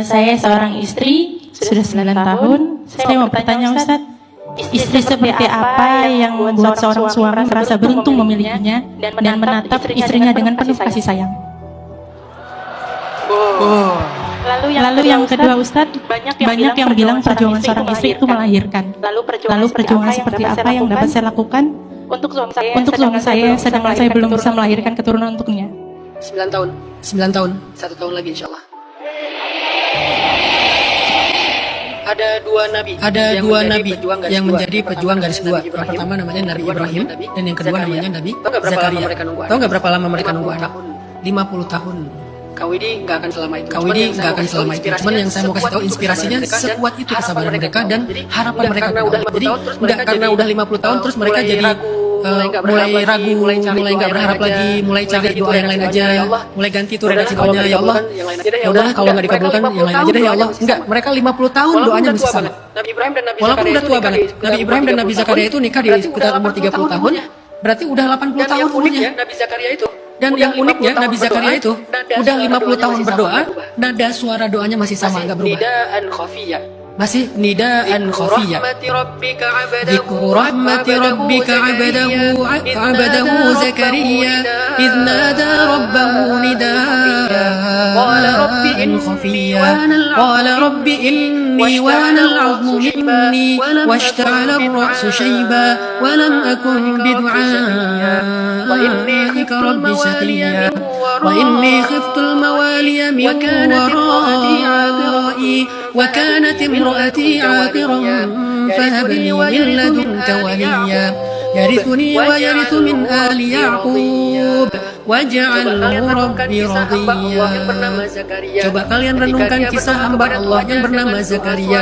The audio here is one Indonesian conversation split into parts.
Saya seorang istri, sudah 9 tahun. Saya mau bertanya Ustaz, istri seperti apa yang membuat seorang suami merasa beruntung memilikinya dan menatap istrinya dengan penuh kasih sayang? Lalu yang kedua Ustadz, banyak yang bilang perjuangan seorang istri itu melahirkan. Lalu perjuangan seperti apa yang dapat saya lakukan untuk suami saya sedangkan saya belum bisa melahirkan keturunan untuknya? 9 tahun. 9 tahun. 1 tahun lagi insya Allah. Ada dua nabi yang menjadi pejuang garis dua. Yang pertama namanya Nabi Ibrahim dan yang kedua namanya Nabi Zakaria. Tahu nggak berapa lama mereka nunggu anak? 50 tahun. Kawidi nggak akan selama itu. Cuman yang saya mau kasih tahu inspirasinya sekuat itu kesabaran mereka dan harapan mereka. Jadi nggak karena udah 50 tahun terus mereka jadi mulai ragu, mulai nggak berharap lagi, mulai cari doa yang lain aja, mulai ganti tuh redaksi doanya, ya Allah, ya udahlah kalau nggak dikabulkan yang lain aja deh ya Allah. Enggak, mereka 50 tahun doanya masih sama. Walaupun udah tua banget. Nabi Ibrahim dan Nabi Zakaria itu nikah di sekitar umur 30 tahun, berarti udah 80 tahun umurnya. Dan yang uniknya Nabi Zakaria itu udah 50 tahun berdoa, nada suara doanya masih sama, nggak berubah. Masih nidaan khafiyya. Dzikru rahmati rabbika 'abdahu Zakaria idh nada rabbahu nidaan khafiyya qala rabbi inni wahana al-'azmu minni washta'ala ar-ra'su shayba wa lam akun bidu'aika rabbi shaqiyya wa inni khiftu al-mawaliya min wara'i wa kanat امرأتي عاقرا فهب لي من لدنك وليا يرثني ويرث من آل يعقوب واجعله ربي رضيا. Coba kalian renungkan kisah hamba Allah yang bernama Zakaria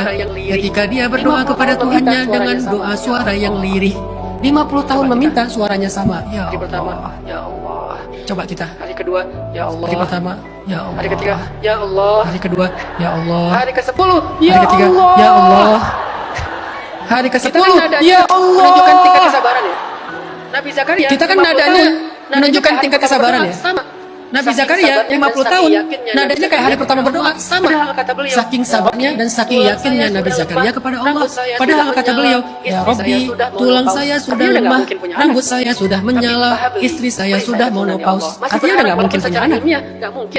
ketika dia berdoa kepada Tuhannya dengan doa suara yang lirih. 50 tahun meminta suaranya sama. Ya Allah, ya Allah. Coba kita. Hari kedua, ya Allah. Hari pertama, ya Allah. Hari ketiga, ya Allah. Hari kedua, ya Allah. Hari ke-10, ya hari ketiga, Allah. Ya Allah. Hari ke-10, ya Allah. Menunjukkan tingkat kesabaran ya. Nabi Zakaria. Kita kan nadanya menunjukkan tingkat kesabaran ya. Sama. Nabi Zakaria 50 tahun nadanya kayak hari pertama berdoa sama. Saking sabarnya dan saking yakinnya Nabi Zakaria kepada Allah. Padahal kata beliau, ya Rabbi, tulang saya sudah lemah, rambut saya sudah menyala, istri saya sudah menopause. Artinya udah gak mungkin punya anak.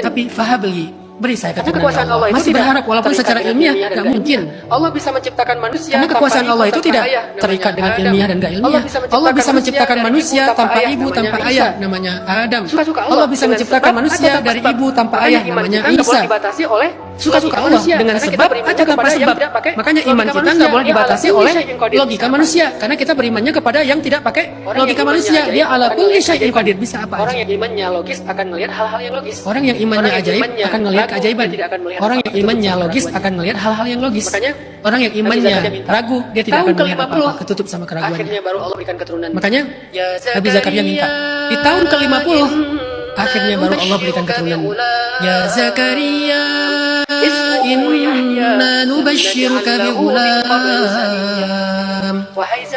Tapi fahabli, beri saya keturunan Allah. Masih berharap walaupun secara ilmiah gak mungkin. Allah bisa menciptakan manusia. Karena kekuasaan Allah itu tidak terikat dengan ilmiah dan gak ilmiah. Allah bisa menciptakan manusia tanpa ibu, tanpa ayah, namanya Adam. Allah bisa menciptakan manusia dari ibu tanpa ayah, namanya Isa. Suka-suka Allah dengan sebab atau tanpa sebab. Makanya iman kita nggak boleh dibatasi oleh logika manusia, karena kita berimannya kepada yang tidak pakai logika manusia. Dia ala kulli syai'in qadir, bisa apa aja. Orang yang imannya logis akan melihat hal-hal yang logis. Orang yang imannya ajaib akan melihat keajaiban. Orang yang imannya logis akan melihat hal-hal yang logis. Orang yang imannya ragu, dia tidak akan melihat apa-apa, ketutup sama keraguannya. Akhirnya baru Allah berikan keturunan. Makanya Nabi Zakaria minta di tahun ke-50 akhirnya baru Allah berikan keturunan. Ya Zakaria, inna nubashshiruka bi ghulam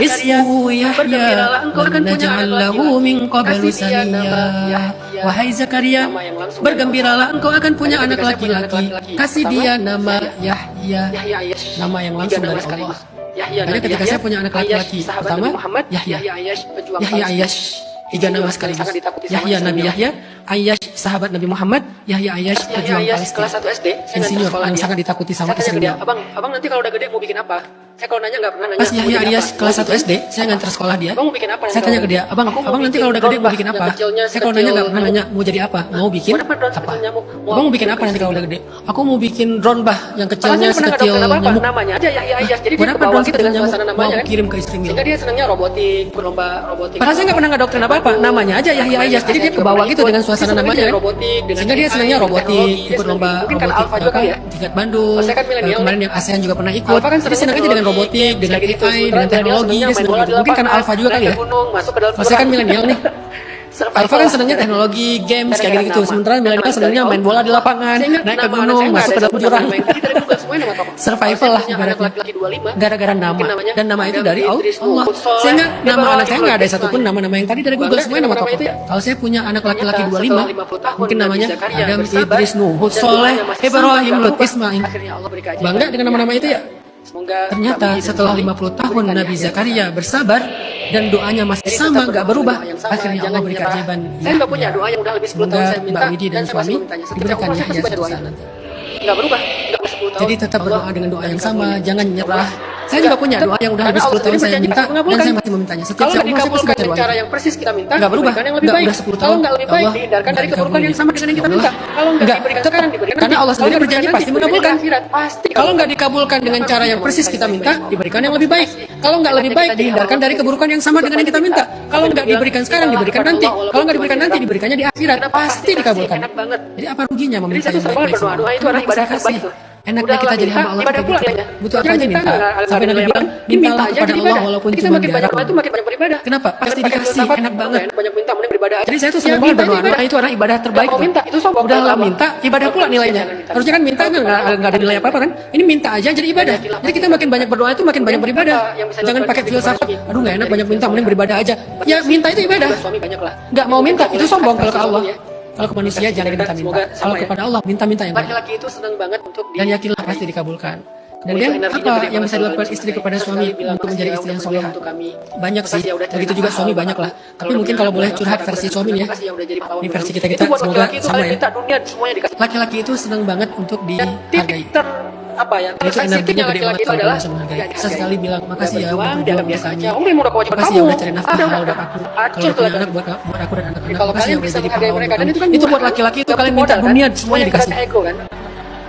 ismuhu Yahya wa naj'al lahu min qablu samiyya. Wahai Zakaria, bergembiralah engkau akan punya anak laki-laki, kasih dia nama Yahya, nama yang langsung dari Allah. Karena ketika saya punya anak laki-laki pertama Yahya Ayash, 3 nama sekaligus. Yahya Nabi Yahya, Ayash sahabat Nabi Muhammad, Yahya Ayash pejuang Palestina. Kelas 1 SD, insinyur yang sangat ditakuti sama istrinya. Abang nanti kalau udah gede mau bikin apa? Saya kalau nanya nggak pernah nanya. Pas Yahya Ayash kelas 1 SD, saya nganter sekolah dia. Abang mau bikin apa? Saya tanya ke dia, abang nanti kalau udah gede mau bikin apa? Saya kalau nanya nggak pernah nanya mau jadi apa, mau bikin apa? Abang mau bikin apa nanti kalau udah gede? Aku mau bikin drone bah, yang kecilnya sekecil nyamuk. Namanya aja Yahya Ayash. Jadi dia kebawa gitu dengan suasana namanya. Mau kirim ke istrinya. Sehingga dia senangnya robotik, lomba robotik. Padahal saya nggak pernah ngedoktrin apa-apa, namanya aja Yahya Ayash. Jadi dia kebawa gitu dengan suasana namanya. Sehingga dia senangnya robotik, ikut lomba robotik tingkat Bandung. Kemarin yang ASEAN juga pernah ikut. Jadi senang aja dengan robotik, dengan AI, dengan teknologi. Dia senang gitu. Mungkin karena alfa juga kali ya. Saya kan milenial nih. Alfa kan senangnya teknologi, games kayak gitu. Sementara milenial senangnya main bola di lapangan, naik ke gunung, masuk ke dalam jurang. Survival lah ibaratnya. Gara-gara nama, dan nama itu dari Allah. Sehingga nama anak saya nggak ada satupun nama-nama yang tadi dari Google, semuanya nama tokoh. Kalau saya punya anak laki-laki 25, mungkin namanya Adam, Idris, Nuh, Hud, Soleh, Ibrahim, Lut, Ismail. Bangga dengan nama-nama itu ya. Ternyata setelah 50 tahun Nabi Zakaria bersabar dan doanya masih sama, nggak berubah. Akhirnya Allah beri keajaiban. Saya nggak punya doa yang udah lebih 10 tahun saya minta. Mbak Widi dan suami diberikan Yahya suatu saat nanti. Nggak berubah, nggak 10 tahun. Jadi tetap berdoa dengan doa yang sama, jangan nyerah. Saya juga punya doa yang udah lebih 10 tahun saya minta dan saya masih memintanya. Setiap Kalau saya umur saya pasti dikabulkan baca dengan doa. cara yang persis kita minta, Nggak berubah. diberikan yang lebih Nggak, baik. udah 10 Kalau tahun. nggak lebih baik, Allah dihindarkan dari nggak keburukan yang dikabulin. sama dengan yang kita minta. Kalau nggak Nggak, diberikan tetap. sekarang, diberikan Karena Allah sendiri Kalau berjanji diberikan pasti nanti, mengabulkan. diberikan akhirat, pasti. Kalau nggak dikabulkan dengan cara yang persis kita minta, diberikan yang lebih baik. Kalau nggak lebih baik, dihindarkan dari keburukan yang sama dengan yang kita minta. Kalau nggak diberikan sekarang, diberikan nanti. Kalau nggak diberikan nanti, diberikannya di akhirat. Pasti dikabulkan. Enak banget. Jadi apa ruginya Jadi meminta saya tuh yang sering baik-baik banget berdoa. Doa itu adalah ibadah terbaik tuh. Enaknya kita jadi hamba Allah ibadah kayak pula gitu. kayaknya. Butuh apa Jangan aja minta. Sampai Nabi bilang, mintalah kepada Allah walaupun kita cuma makin banyak diarah. doa itu makin banyak beribadah. Kenapa? Pasti dikasih, enak banget. Banyak minta, mending beribadah aja. Jadi saya tuh senang banget berdoa. Doa itu adalah ibadah terbaik. Kalau tuh. minta, itu sombong. Udah lah minta, ibadah pula nilainya. Harusnya kan minta nggak ada nilai apa-apa kan? Ini minta aja jadi ibadah. Jadi kita makin banyak berdoa itu makin banyak beribadah. Jangan pakai filsafat. Aduh nggak enak banyak minta, mending beribadah aja. Ya minta itu ibadah. Suami banyak lah. Nggak mau minta itu sombong kalau ke Allah. Kalau ke manusia jangan minta-minta. Kalau ya. kepada Allah minta-minta yang baik. Laki-laki itu senang banget untuk Dan yakinlah pasti dikabulkan. Kemudian apa yang bisa dilakukan istri kepada suami untuk menjadi istri yang soleha? Banyak sih, begitu juga suami banyak lah. Tapi mungkin kalau boleh curhat versi suami nih ya. Ini versi kita semoga sama ya. Laki-laki itu senang banget untuk dihargai. Apa ya? Itu energinya gede banget kalau dia bisa menghargai. Saya sekali bilang makasih ya udah berjuang buat kami. Makasih ya udah cari nafkah halal buat aku. Kalau udah punya anak buat aku dan anak-anak. Kalau Makasih ya kalian udah bisa jadi menghargai pahlawan mereka, buat dan itu kan kami. Itu murah, buat laki-laki itu kalian minta dunia semuanya dikasih. Ego kan?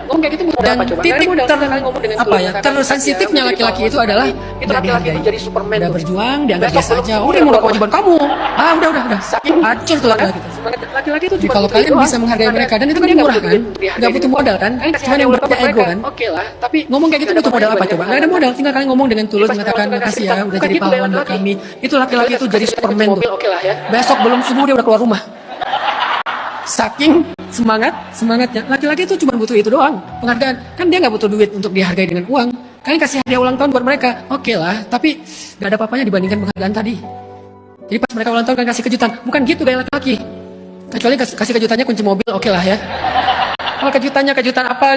Ngomong kayak gitu modal Dan apa coba? titik ngomong dengan apa ya tersensitifnya laki-laki itu adalah itu laki-laki itu jadi Superman. udah tuh. berjuang dianggap Besok biasa belum aja. sembuh, Udah mau kewajiban kamu. Udah. Hancur tuh laki-laki itu. Laki-laki itu Jadi cuma kalau butuh kalian doang. bisa menghargai mereka dan itu kan Dia nggak murah butuh kan, duit, nggak butuh modal kan, Kalian kasih cuman yang hadiah butuh buat ego mereka, kan. Oke lah, tapi Ngomong kayak gitu butuh modal apa coba? Nggak ada modal, tinggal kalian ngomong dengan tulus Pas mengatakan mereka makasih ya kasih, udah bukan jadi gitu pahlawan buat laki-laki. kami. Itu laki-laki itu jadi Superman tuh. mobil, oke lah ya. Besok belum subuh dia udah keluar rumah. Saking semangatnya. Laki-laki itu cuma butuh itu doang, penghargaan. Kan dia nggak butuh duit untuk dihargai dengan uang. Kalian kasih hadiah ulang tahun buat mereka, oke lah. Tapi nggak ada apa-apanya dibandingkan penghargaan tadi. Jadi pas mereka ulang tahun kan kasih kejutan, bukan gitu gaya laki-laki. Kecuali kasih kejutannya kunci mobil, oke lah ya. Kalau kejutan apa?